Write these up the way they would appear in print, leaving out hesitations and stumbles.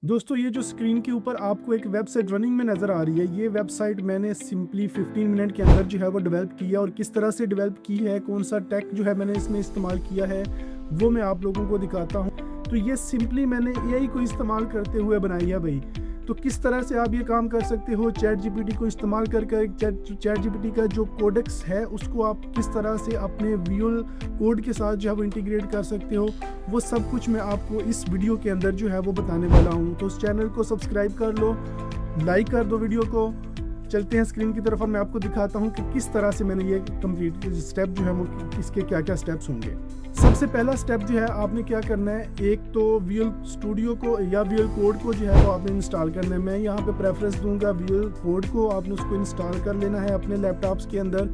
दोस्तों ये जो स्क्रीन के ऊपर आपको एक वेबसाइट रनिंग में नज़र आ रही है, ये वेबसाइट मैंने सिंपली 15 मिनट के अंदर जो है वो डेवलप किया और किस तरह से डेवलप की है, कौन सा टेक जो है मैंने इसमें इस्तेमाल किया है, वो मैं आप लोगों को दिखाता हूँ। तो ये सिंपली मैंने एआई को इस्तेमाल करते हुए बनाई है भाई। तो किस तरह से आप ये काम कर सकते हो, चैट जीपीटी को इस्तेमाल करके चैट जीपीटी का जो कोडेक्स है उसको आप किस तरह से अपने विजुअल कोड के साथ जो है वो इंटीग्रेट कर सकते हो, वो सब कुछ मैं आपको इस वीडियो के अंदर जो है वो बताने वाला हूँ। तो उस चैनल को सब्सक्राइब कर लो, लाइक कर दो वीडियो को। चलते हैं स्क्रीन की तरफ और मैं आपको दिखाता हूँ कि किस तरह से मैंने ये कंप्लीट स्टेप जो है वो इसके क्या क्या स्टेप्स होंगे। सबसे पहला स्टेप जो है आपने क्या करना है, एक तो विजुअल स्टूडियो को या विजुअल कोड को जो है वो आपने इंस्टॉल करना है। मैं यहाँ पे प्रेफरेंस दूंगा विजुअल कोड को, आपने उसको इंस्टॉल कर लेना है अपने लैपटॉप्स के अंदर।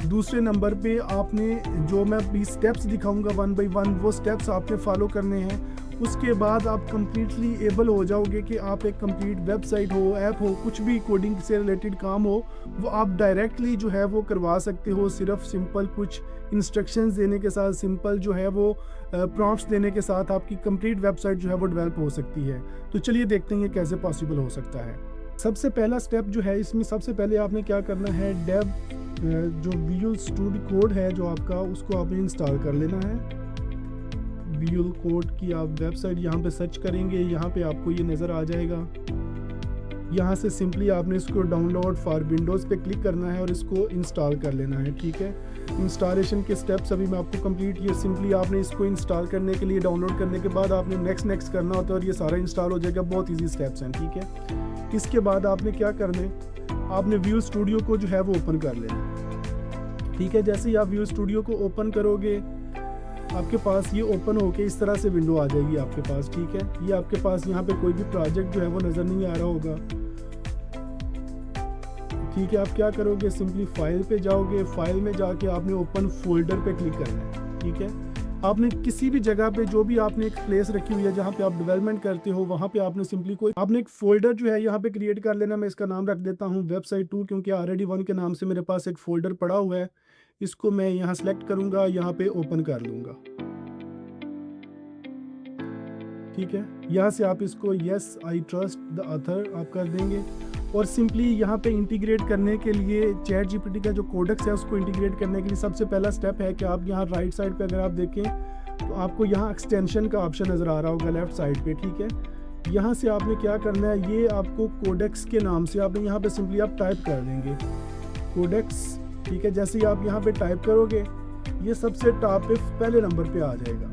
दूसरे नंबर पे आपने जो मैं अभी स्टेप्स दिखाऊंगा 1 बाय 1, वो स्टेप्स आपने फॉलो करने हैं। उसके बाद आप कंप्लीटली एबल हो जाओगे कि आप एक कंप्लीट वेबसाइट हो, ऐप हो, कुछ भी कोडिंग से रिलेटेड काम हो, वो आप डायरेक्टली जो है वो करवा सकते हो। सिर्फ सिंपल कुछ इंस्ट्रक्शंस देने के साथ, सिंपल जो है वो प्रॉम्प्ट्स देने के साथ आपकी कंप्लीट वेबसाइट जो है वो डेवलप हो सकती है। तो चलिए देखते हैं ये कैसे पॉसिबल हो सकता है। सबसे पहला स्टेप जो है इसमें, सबसे पहले आपने क्या करना है, डेव जो विजुअल स्टूडियो कोड है जो आपका, उसको आपने इंस्टॉल कर लेना है। विजुअल कोड की आप वेबसाइट यहाँ पे सर्च करेंगे, यहाँ पे आपको ये नज़र आ जाएगा। यहाँ से सिंपली आपने इसको डाउनलोड फॉर विंडोज़ पे क्लिक करना है और इसको इंस्टॉल कर लेना है। ठीक है, इंस्टॉलेशन के स्टेप्स अभी मैं आपको कंप्लीट, ये सिंपली आपने इसको इंस्टॉल करने के लिए, डाउनलोड करने के बाद आपने नेक्स्ट करना होता है और ये सारा इंस्टॉल हो जाएगा। बहुत ईजी स्टेप्स हैं। ठीक है, इसके बाद आपने क्या करना है, आपने विजुअल स्टूडियो को जो है वो ओपन कर लेना। ठीक है, जैसे ही आप विजुअल स्टूडियो को ओपन करोगे, आपके पास ये ओपन होके इस तरह से विंडो आ जाएगी आपके पास। ठीक है, ये आपके पास यहाँ पे कोई भी प्रोजेक्ट जो है वो नज़र नहीं आ रहा होगा। ठीक है, आप क्या करोगे, सिंपली फाइल पे जाओगे, फाइल में जाके आपने ओपन फोल्डर पे क्लिक करना है। ठीक है, आपने किसी भी जगह पे जो भी आपने एक प्लेस रखी हुई है जहाँ पे आप डेवलपमेंट करते हो, वहाँ पे आपने सिंपली आपने एक फोल्डर जो है यहाँ पे क्रिएट कर लेना। मैं इसका नाम रख देता हूँ वेबसाइट 2, क्योंकि ऑलरेडी 1 के नाम से मेरे पास एक फोल्डर पड़ा हुआ है। इसको मैं यहाँ सेलेक्ट करूँगा, यहाँ पे ओपन कर लूँगा। ठीक है, यहाँ से आप इसको yes I trust the author आप कर देंगे और सिंपली यहाँ पे इंटीग्रेट करने के लिए चैट जीपीटी का जो कोडेक्स है उसको इंटीग्रेट करने के लिए सबसे पहला स्टेप है कि आप यहाँ राइट साइड पे अगर आप देखें तो आपको यहाँ एक्सटेंशन का ऑप्शन नज़र आ रहा होगा लेफ्ट साइड पे। ठीक है, यहाँ से आपने क्या करना है, ये आपको कोडेक्स के नाम से आपने यहाँ पे सिंपली आप टाइप कर देंगे कोडेक्स। ठीक है, जैसे ही आप यहाँ पे टाइप करोगे ये सबसे टॉप पे पहले नंबर पे आ जाएगा।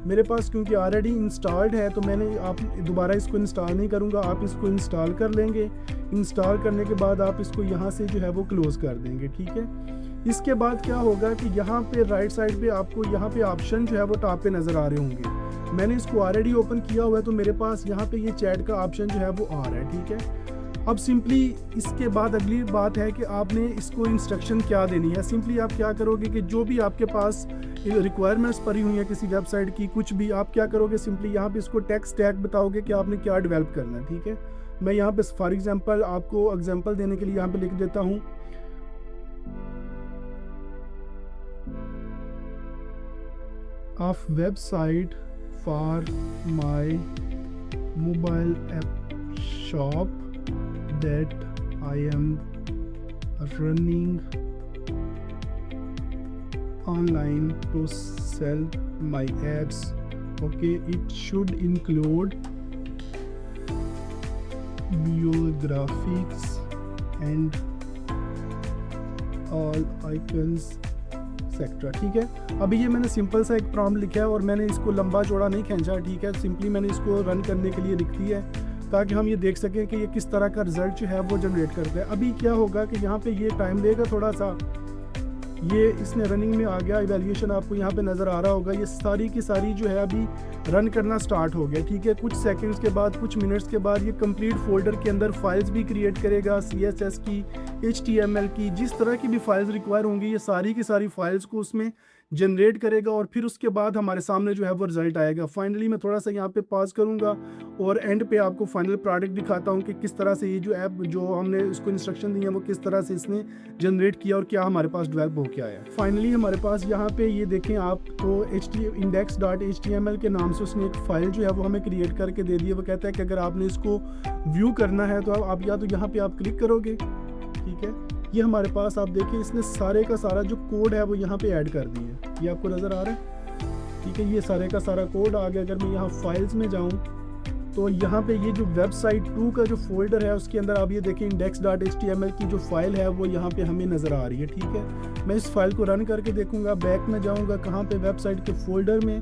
मेरे पास क्योंकि ऑलरेडी इंस्टॉल्ड है तो मैंने आप दोबारा इसको इंस्टॉल नहीं करूँगा, आप इसको इंस्टॉल कर लेंगे। इंस्टॉल करने के बाद आप इसको यहाँ से जो है वो क्लोज कर देंगे। ठीक है, इसके बाद क्या होगा कि यहाँ पे राइट साइड पे आपको यहाँ पे ऑप्शन जो है वो टॉप पे नज़र आ रहे होंगे। मैंने इसको ऑलरेडी ओपन किया हुआ है तो मेरे पास यहाँ पे ये चैट का ऑप्शन जो है वो आ रहा है। ठीक है, अब सिंपली इसके बाद अगली बात है कि आपने इसको इंस्ट्रक्शन क्या देनी है। सिंपली आप क्या करोगे कि जो भी आपके पास रिक्वायरमेंट्स पड़ी हुई हैं किसी वेबसाइट की, कुछ भी आप क्या करोगे, सिंपली यहाँ पे इसको टेक्स्ट टैग बताओगे कि आपने क्या डेवलप करना है। ठीक है, मैं यहाँ पे फॉर एग्जांपल आपको एग्जांपल देने के लिए यहाँ पे लिख देता हूँ of website for my mobile app shop that I am running online to sell my apps. Okay, it should include visual graphics and all icons etcetera. ठीक है, अभी ये मैंने सिंपल सा एक प्रॉम्प्ट लिखा है और मैंने इसको लंबा चौड़ा नहीं खींचा। ठीक है, सिंपली मैंने इसको रन करने के लिए लिख दिया है ताकि हम ये देख सकें कि ये किस तरह का रिजल्ट जो है वो जनरेट करता है। अभी क्या होगा कि यहाँ पे ये टाइम लेगा थोड़ा सा, ये इसने रनिंग में आ गया, इवैल्यूएशन आपको यहाँ पे नज़र आ रहा होगा। ये सारी की सारी जो है अभी रन करना स्टार्ट हो गया। ठीक है, कुछ सेकंड्स के बाद, कुछ मिनट्स के बाद ये कंप्लीट फोल्डर के अंदर फाइल्स भी क्रिएट करेगा, CSS की, HTML की, जिस तरह की भी फाइल्स रिक्वायर होंगी ये सारी की सारी फाइल्स को उसमें जनरेट करेगा और फिर उसके बाद हमारे सामने जो है वो रिजल्ट आएगा। फाइनली मैं थोड़ा सा यहाँ पे पॉज करूँगा और एंड पे आपको फाइनल प्रोडक्ट दिखाता हूँ कि किस तरह से ये जो ऐप जो हमने उसको इंस्ट्रक्शन दी है वो किस तरह से इसने जनरेट किया और क्या हमारे पास डेवलप हो के आया। फाइनली हमारे पास यहाँ पे ये देखें आप, तो index.html के नाम से उसने एक फाइल जो है वो हमें क्रिएट करके दे दी है। वो कहता है कि अगर आपने इसको व्यू करना है तो आप या तो यहाँ पे आप क्लिक करोगे, ठीक है। ये हमारे पास आप देखिए इसने सारे का सारा जो कोड है वो यहाँ पे ऐड कर दी है, ये आपको नज़र आ रहा है, ठीक है। ये सारे का सारा कोड आ गया। अगर मैं यहाँ फाइल्स में जाऊँ तो यहाँ पे ये जो वेबसाइट 2 का जो फोल्डर है उसके अंदर आप ये देखिए index.html की जो फाइल है वो यहाँ पे हमें नज़र आ रही है, ठीक है। मैं इस फाइल को रन करके देखूँगा, बैक में जाऊँगा, कहाँ पे वेबसाइट के फोल्डर में,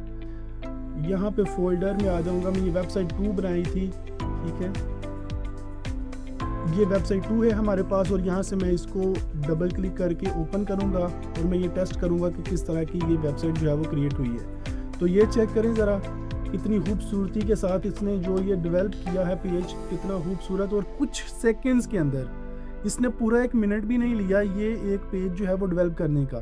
यहाँ पे फोल्डर में आ जाऊँगा। मैं ये वेबसाइट 2 बनाई थी, ठीक है। ये वेबसाइट 2 है हमारे पास और यहाँ से मैं इसको डबल क्लिक करके ओपन करूँगा और मैं ये टेस्ट करूँगा कि किस तरह की ये वेबसाइट जो है वो क्रिएट हुई है। तो ये चेक करें ज़रा, कितनी खूबसूरती के साथ इसने जो ये डेवलप किया है पेज, कितना खूबसूरत, और कुछ सेकंड्स के अंदर, इसने पूरा 1 मिनट भी नहीं लिया ये एक पेज जो है वो डेवलप करने का।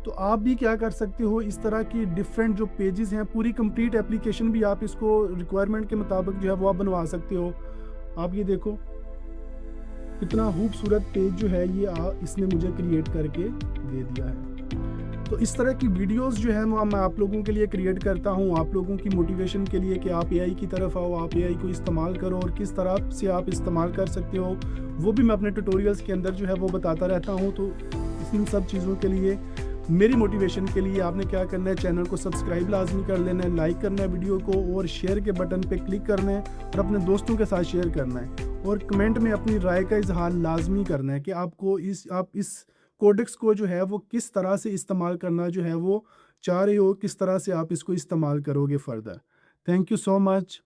तो आप भी क्या कर सकते हो, इस तरह की डिफरेंट जो पेजेस हैं, पूरी कंप्लीट एप्लीकेशन भी आप इसको रिक्वायरमेंट के मुताबिक जो है वो आप बनवा सकते हो। आप ये देखो कितना खूबसूरत पेज जो है ये इसने मुझे क्रिएट करके दे दिया है। तो इस तरह की वीडियोस जो है वो मैं आप लोगों के लिए क्रिएट करता हूँ, आप लोगों की मोटिवेशन के लिए कि आप एआई की तरफ आओ, आप एआई को इस्तेमाल करो और किस तरह से आप इस्तेमाल कर सकते हो वो भी मैं अपने ट्यूटोरियल्स के अंदर जो है वो बताता रहता हूँ। तो इन सब चीज़ों के लिए, मेरी मोटिवेशन के लिए आपने क्या करना है, चैनल को सब्सक्राइब लाजमी कर लेना है, लाइक करना है वीडियो को और शेयर के बटन पे क्लिक करना है और अपने दोस्तों के साथ शेयर करना है और कमेंट में अपनी राय का इजहार लाजमी करना है कि आपको आप इस कोडेक्स को जो है वो किस तरह से इस्तेमाल करना जो है वो चाह रहे हो, किस तरह से आप इसको इस्तेमाल करोगे further. Thank you so much.